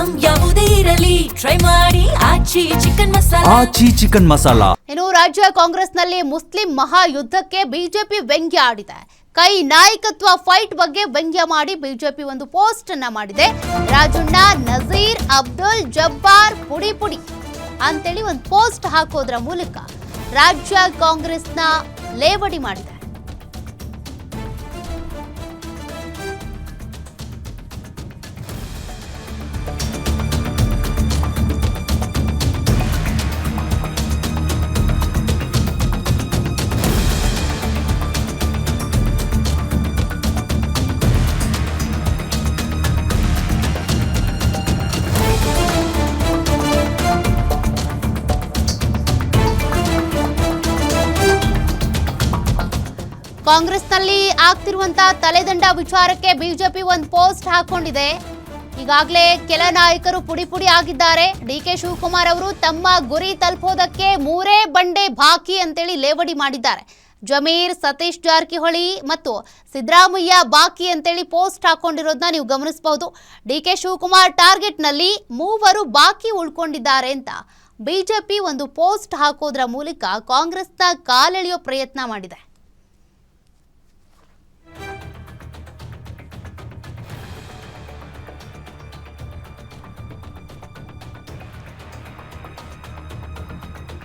Item ಯಾವುದೇ ಇರಲಿ try ಮಾಡಿ ಆಚಿ ಚಿಕನ್ ಮಸಾಲಾ. ಇನ್ನು ರಾಜ್ಯ ಕಾಂಗ್ರೆಸ್ನಲ್ಲಿ ಮುಸ್ಲಿಂ ಮಹಾಯುದ್ಧಕ್ಕೆ ಬಿಜೆಪಿ ವ್ಯಂಗ್ಯ ಆಡಿದೆ. ಕೈ ನಾಯಕತ್ವ ಫೈಟ್ ಬಗ್ಗೆ ವ್ಯಂಗ್ಯ ಮಾಡಿ ಬಿಜೆಪಿ ಒಂದು ಪೋಸ್ಟ್ ಅನ್ನ ಮಾಡಿದೆ. ರಾಜಣ್ಣ, ನಜೀರ್, ಅಬ್ದುಲ್ ಜಬ್ಬಾರ್ ಪುಡಿ ಪುಡಿ ಅಂತೇಳಿ ಒಂದು ಪೋಸ್ಟ್ ಹಾಕೋದ್ರ ಮೂಲಕ ರಾಜ್ಯ ಕಾಂಗ್ರೆಸ್ನ ಲೇವಡಿ ಮಾಡಿದೆ. ಕಾಂಗ್ರೆಸ್ನಲ್ಲಿ ಆಗ್ತಿರುವಂತಹ ತಲೆದಂಡ ವಿಚಾರಕ್ಕೆ ಬಿಜೆಪಿ ಒಂದು ಪೋಸ್ಟ್ ಹಾಕೊಂಡಿದೆ. ಈಗಾಗಲೇ ಕೆಲ ನಾಯಕರು ಪುಡಿ ಪುಡಿ ಆಗಿದ್ದಾರೆ. ಡಿಕೆ ಶಿವಕುಮಾರ್ ಅವರು ತಮ್ಮ ಗುರಿ ತಲುಪೋದಕ್ಕೆ 3 ಬಂಡೆ ಬಾಕಿ ಅಂತೇಳಿ ಲೇವಡಿ ಮಾಡಿದ್ದಾರೆ. ಜಮೀರ್, ಸತೀಶ್ ಜಾರಕಿಹೊಳಿ ಮತ್ತು ಸಿದ್ದರಾಮಯ್ಯ ಬಾಕಿ ಅಂತೇಳಿ ಪೋಸ್ಟ್ ಹಾಕೊಂಡಿರೋದನ್ನ ನೀವು ಗಮನಿಸಬಹುದು. ಡಿಕೆ ಶಿವಕುಮಾರ್ ಟಾರ್ಗೆಟ್ನಲ್ಲಿ 3 ಬಾಕಿ ಉಳ್ಕೊಂಡಿದ್ದಾರೆ ಅಂತ ಬಿಜೆಪಿ ಒಂದು ಪೋಸ್ಟ್ ಹಾಕೋದ್ರ ಮೂಲಕ ಕಾಂಗ್ರೆಸ್ನ ಕಾಲೆಳೆಯೋ ಪ್ರಯತ್ನ ಮಾಡಿದೆ.